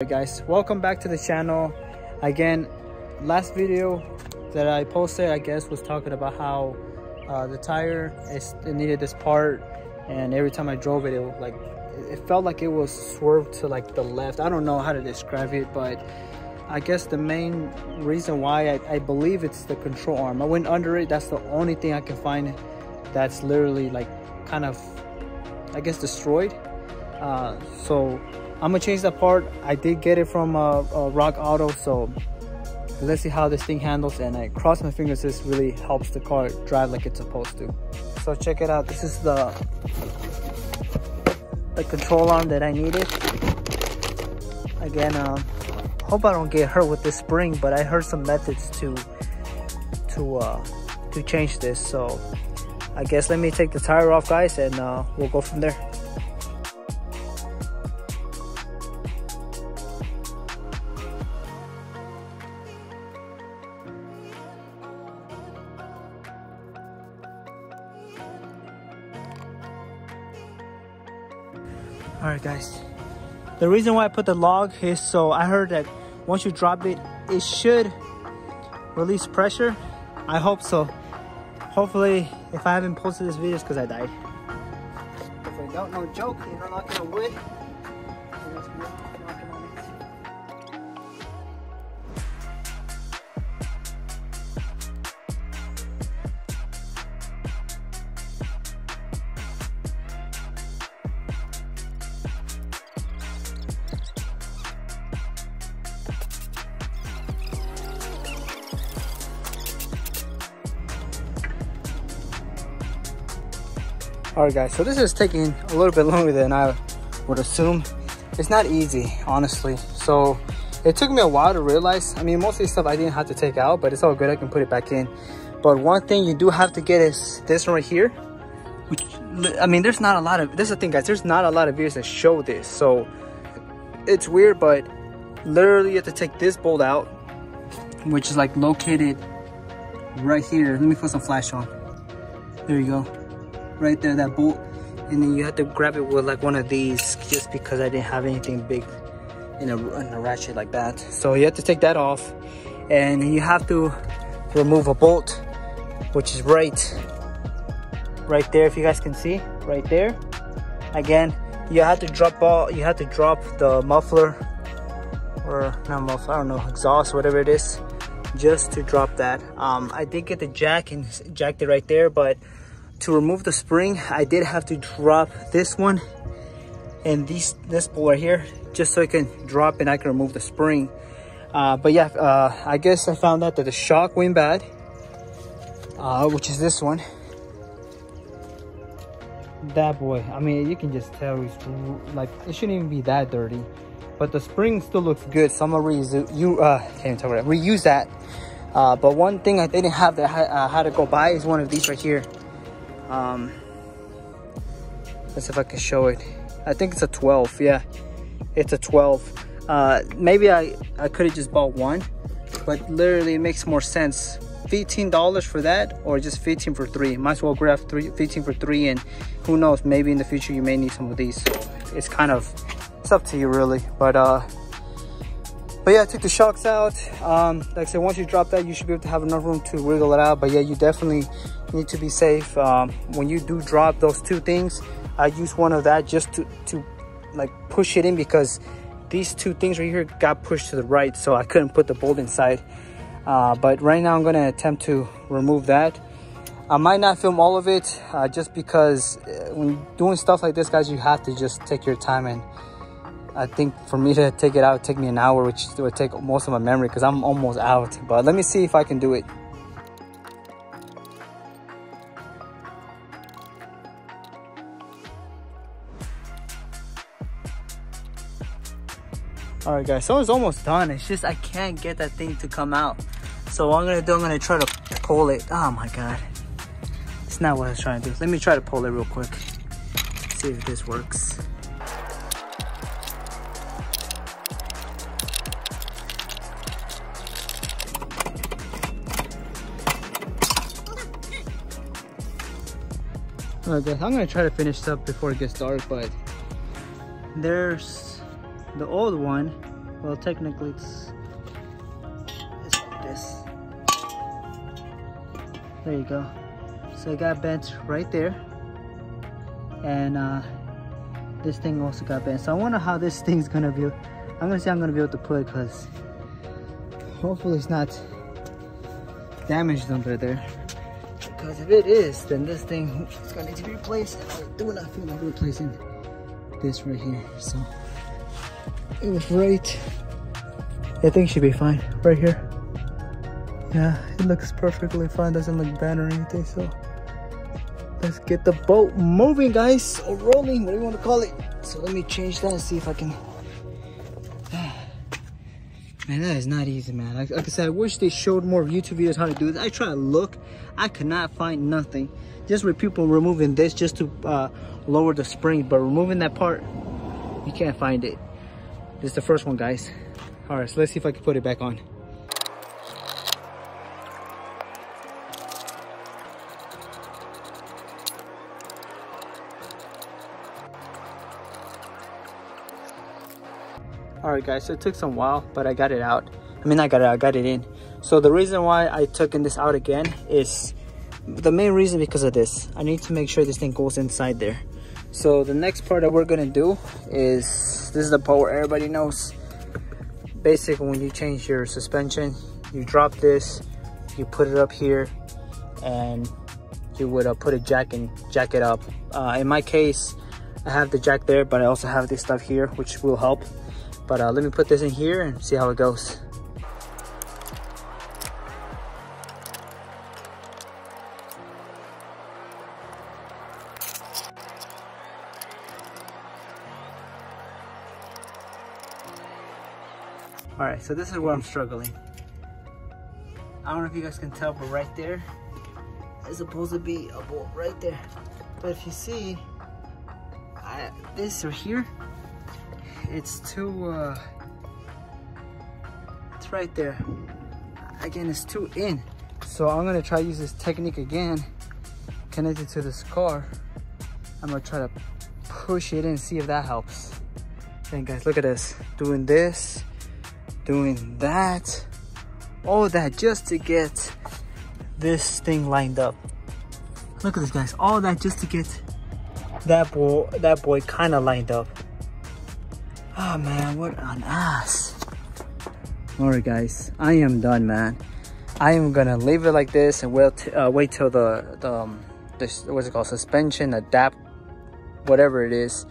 Alright guys, welcome back to the channel. Again, last video that I posted, I guess, was talking about how the tire it needed this part, and every time I drove it, it felt like it was swerved to like the left. I don't know how to describe it, but I guess the main reason why I believe it's the control arm. I went under it. That's the only thing I can find that's literally like kind of, I guess, destroyed. So I'm gonna change that part. I did get it from Rock Auto, so let's see how this thing handles, and I cross my fingers this really helps the car drive like it's supposed to. So check it out. This is the control arm that I needed. Again, hope I don't get hurt with this spring, but I heard some methods to change this. So I guess let me take the tire off, guys, and we'll go from there. Alright guys, the reason why I put the log is so I heard that once you drop it, it should release pressure. I hope so. Hopefully, if I haven't posted this video, it's because I died. If I don't, no joke, you're not knocking on wood. Alright guys, so this is taking a little bit longer than I would assume. It's not easy, honestly. So it took me a while to realize. I mean, most of the stuff I didn't have to take out, but it's all good. I can put it back in. But one thing you do have to get is this one right here. Which, I mean, there's not a lot of, this is the thing guys, there's not a lot of videos that show this. So it's weird, but literally you have to take this bolt out, which is like located right here. Let me put some flash on. There you go. Right there, that bolt, and then you have to grab it with like one of these, just because I didn't have anything big in a ratchet like that. So you have to take that off, and you have to remove a bolt, which is right there, if you guys can see, right there. Again, you have to drop the muffler, or not muffler, I don't know, exhaust, whatever it is, just to drop that. I did get the jack and jacked it right there, but to remove the spring, I did have to drop this one and this bolt right here, just so it can drop and I can remove the spring. But yeah, I guess I found out that the shock went bad, which is this one. That boy, I mean, you can just tell it's like, it shouldn't even be that dirty, but the spring still looks good. So I'm gonna reuse that. But one thing I didn't have that I had to go buy is one of these right here. Let's see if I can show it. I think it's a 12. Yeah, it's a 12. Maybe I could have just bought one, but literally it makes more sense. $15 for that, or just 15 for 3. Might as well grab 15 for 3, and who knows, maybe in the future you may need some of these. So it's kind of, it's up to you really. But yeah, I took the shocks out. Like I said, once you drop that, you should be able to have enough room to wiggle it out. But yeah, you definitely need to be safe. When you do drop those two things, I use one of that just to like push it in, because these two things right here got pushed to the right, so I couldn't put the bolt inside. But right now I'm gonna attempt to remove that. I might not film all of it, just because when doing stuff like this, guys, you have to just take your time. And I think for me to take it out, it'd take me an hour, which would take most of my memory because I'm almost out. But let me see if I can do it. All right, guys, so it's almost done. It's just I can't get that thing to come out. So what I'm gonna do, I'm gonna try to pull it. Oh my God, it's not what I was trying to do. Let me try to pull it real quick. See if this works. Alright guys, I'm gonna try to finish up before it gets dark, but there's the old one Well, technically it's like this. There you go. So it got bent right there, and this thing also got bent. So I wonder how this thing's gonna be. I'm gonna see I'm gonna be able to put it, because hopefully it's not damaged under there. Because if it is, then this thing is gonna need to be replaced. I do not feel like replacing this right here. So it was right. I think it should be fine right here. Yeah, it looks perfectly fine. Doesn't look bad or anything. So let's get the boat moving, guys, or rolling, whatever you want to call it. So let me change that and see if I can. Man, that is not easy, man. Like I said, I wish they showed more YouTube videos how to do this. I try to look, I could not find nothing. Just with people removing this just to lower the spring, but removing that part, you can't find it. This is the first one, guys. All right, so let's see if I can put it back on. All right, guys, so it took some while, but I got it out. I mean, I got it in. So the reason why I took this out again is the main reason because of this. I need to make sure this thing goes inside there. So the next part that we're gonna do is, this is the part where everybody knows. Basically, when you change your suspension, you drop this, you put it up here, and you would put a jack and jack it up. In my case, I have the jack there, but I also have this stuff here, which will help. But let me put this in here and see how it goes. All right, so this is where I'm struggling. I don't know if you guys can tell, but right there is supposed to be a bolt right there. But if you see, this right here, it's too, it's right there. Again, it's too in. So I'm gonna try to use this technique again, connected to this car. I'm gonna try to push it in, see if that helps. Then guys, look at this. Doing this, doing that, all that just to get this thing lined up. Look at this, guys. All that just to get that boy kind of lined up. Oh man, what an ass. All right, guys, I am done, man. I am gonna leave it like this and wait till the what's it called, suspension, adapt, whatever it is.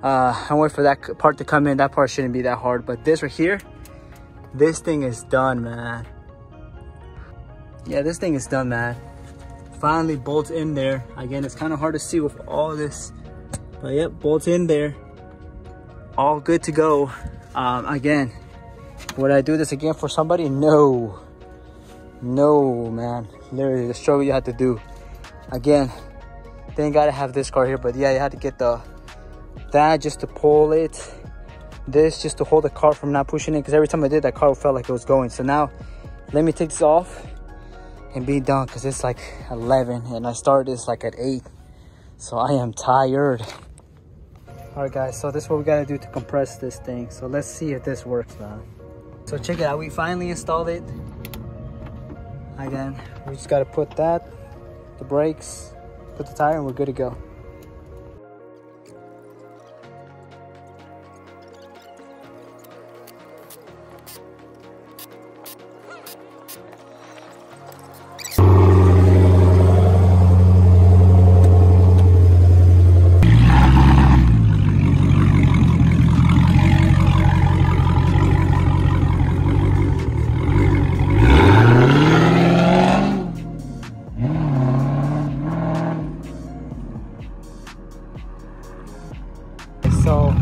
I wait for that part to come in. That part shouldn't be that hard, but this right here, this thing is done, man. Yeah, this thing is done, man. Finally bolts in there. Again, it's kind of hard to see with all this, but yep, bolts in there. All good to go. Again, would I do this again for somebody? No, man. Literally the struggle you had to do. Again, then gotta have this car here, but yeah, you had to get that just to pull it, this just to hold the car from not pushing it, because every time I did, that car felt like it was going. So now let me take this off and be done, because it's like 11 and I started this like at 8, so I am tired. All right, guys, so this is what we gotta do to compress this thing. So let's see if this works, man. So check it out, we finally installed it. Again, we just gotta put that, the brakes, put the tire, and we're good to go. So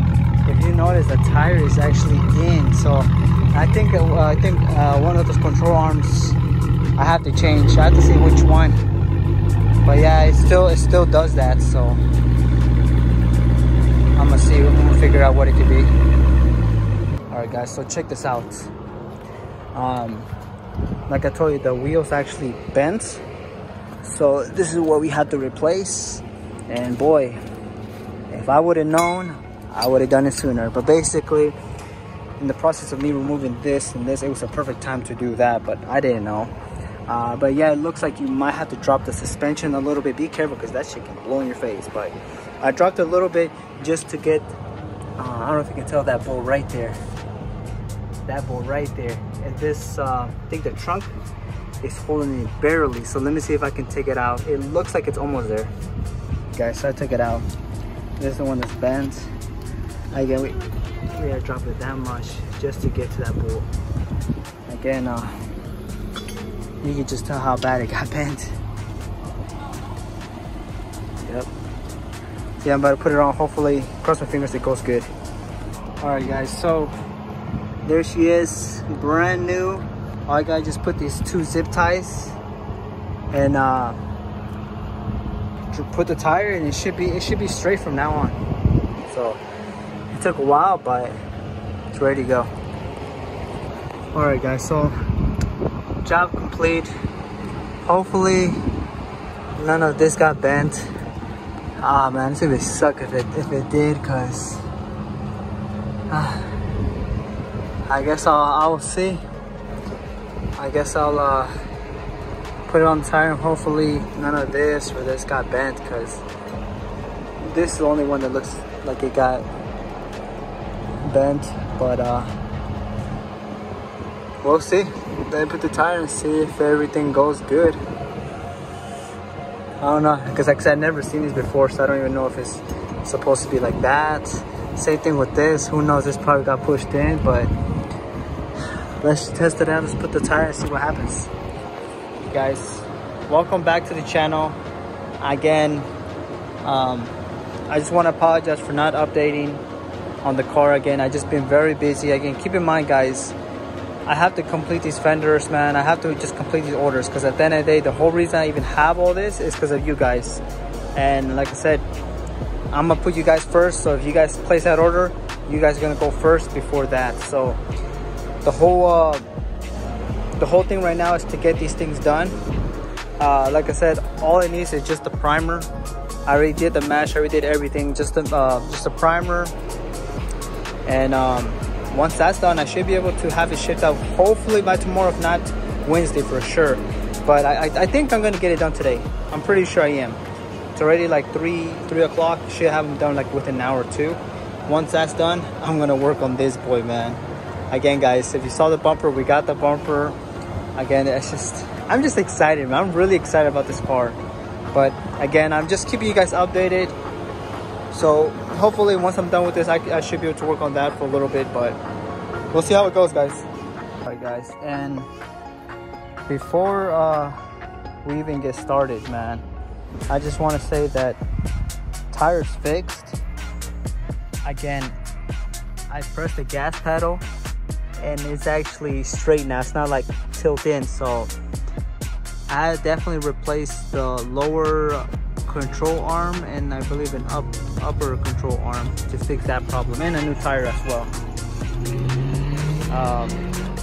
if you notice, the tire is actually in. So I think one of those control arms I have to change. I have to see which one. But yeah, it still does that. So I'm gonna figure out what it could be. All right, guys. So check this out. Like I told you, the wheel's actually bent. So this is what we had to replace. And boy, if I would have known, I would have done it sooner. But basically, in the process of me removing this and this, it was a perfect time to do that, but I didn't know. But yeah, it looks like you might have to drop the suspension a little bit. Be careful because that shit can blow in your face. But I dropped a little bit just to get, I don't know if you can tell that bolt right there. That bolt right there. And this, I think the trunk is holding it barely. So let me see if I can take it out. It looks like it's almost there. Guys, so I took it out. This is the one that's bent. Again, we gotta drop it that much just to get to that bolt. Again, you can just tell how bad it got bent. Yep. Yeah, I'm about to put it on. Hopefully, cross my fingers, it goes good. All right, guys. So there she is, brand new. All I gotta just put these 2 zip ties and put the tire, and it should be straight from now on. So it took a while, but it's ready to go. All right, guys. So job complete. Hopefully none of this got bent. Ah man, it's gonna suck if it did, cause I guess I'll see. I guess I'll put it on the tire and hopefully none of this or this got bent, cause this is the only one that looks like it got bent, but we'll see. Then put the tire and see if everything goes good. I don't know, because like I said, I've never seen these before, so I don't even know if it's supposed to be like that. Same thing with this. Who knows? This probably got pushed in, but let's test it out. Let's put the tire and see what happens. Guys, welcome back to the channel. Again, I just want to apologize for not updating on the car again. I just been very busy. Again, keep in mind, guys, I have to complete these fenders, man. I have to just complete these orders, because at the end of the day, the whole reason I even have all this is because of you guys. And like I said, I'm gonna put you guys first. So if you guys place that order, you guys are gonna go first before that. So the whole thing right now is to get these things done. Like I said, all it needs is just the primer. I already did the mesh, I already did everything, just a primer. And once that's done, I should be able to have it shipped out hopefully by tomorrow, if not Wednesday for sure. But I think I'm gonna get it done today. I'm pretty sure I am. It's already like 3 o'clock. Should have them done like within an hour or two. Once that's done, I'm gonna work on this boy, man. Again, guys, if you saw the bumper, we got the bumper. Again, I'm just excited, man. I'm really excited about this car. But again, I'm just keeping you guys updated. So hopefully once I'm done with this, I should be able to work on that for a little bit, but we'll see how it goes, guys. All right, guys, and before we even get started, man, I just want to say that tire's fixed. Again, I pressed the gas pedal and it's actually straight now. It's not like tilt in. So I definitely replaced the lower control arm and I believe an upper control arm to fix that problem, and a new tire as well.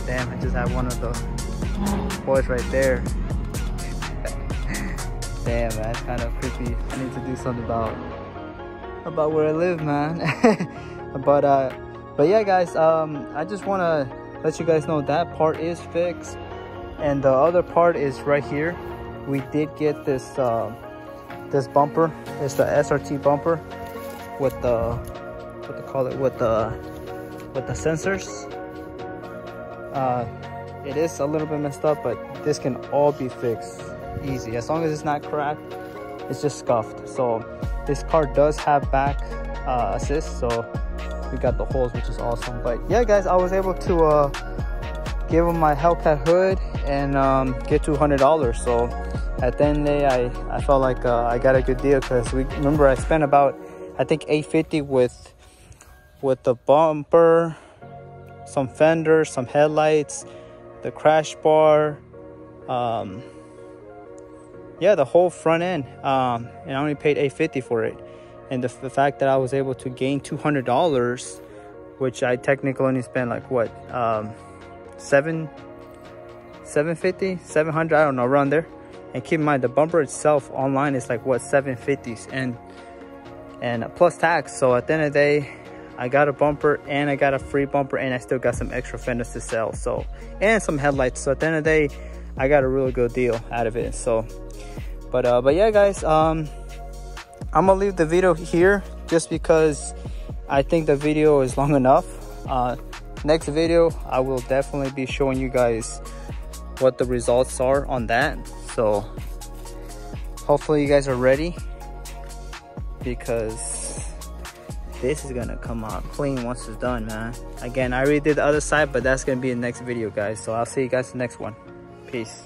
Damn, I just had one of the boys right there. Damn, man, it's kind of creepy. I need to do something about where I live, man. But yeah, guys, I just want to let you guys know that part is fixed, and the other part is right here. We did get this this bumper. It's the SRT bumper with the what they call it, with the sensors. It is a little bit messed up, but this can all be fixed easy as long as it's not cracked. It's just scuffed. So this car does have back assist, so we got the holes, which is awesome. But yeah, guys, I was able to give them my Hellcat hood and get $200. So at the end of the day, I felt like I got a good deal, because remember I spent about, I think, $850 with the bumper, some fenders, some headlights, the crash bar, yeah, the whole front end, and I only paid $850 for it. And the fact that I was able to gain $200, which I technically only spent like what, $750, $700, I don't know, around there. And keep in mind, the bumper itself online is like what, $750, and plus tax. So at the end of the day, I got a bumper and I got a free bumper, and I still got some extra fenders to sell, so, and some headlights. So at the end of the day, I got a really good deal out of it. So but yeah guys, I'm gonna leave the video here just because I think the video is long enough. Next video I will definitely be showing you guys what the results are on that. So hopefully you guys are ready, because this is gonna come out clean once it's done, man. Again, I already did the other side, but that's gonna be the next video, guys. So I'll see you guys in the next one. Peace.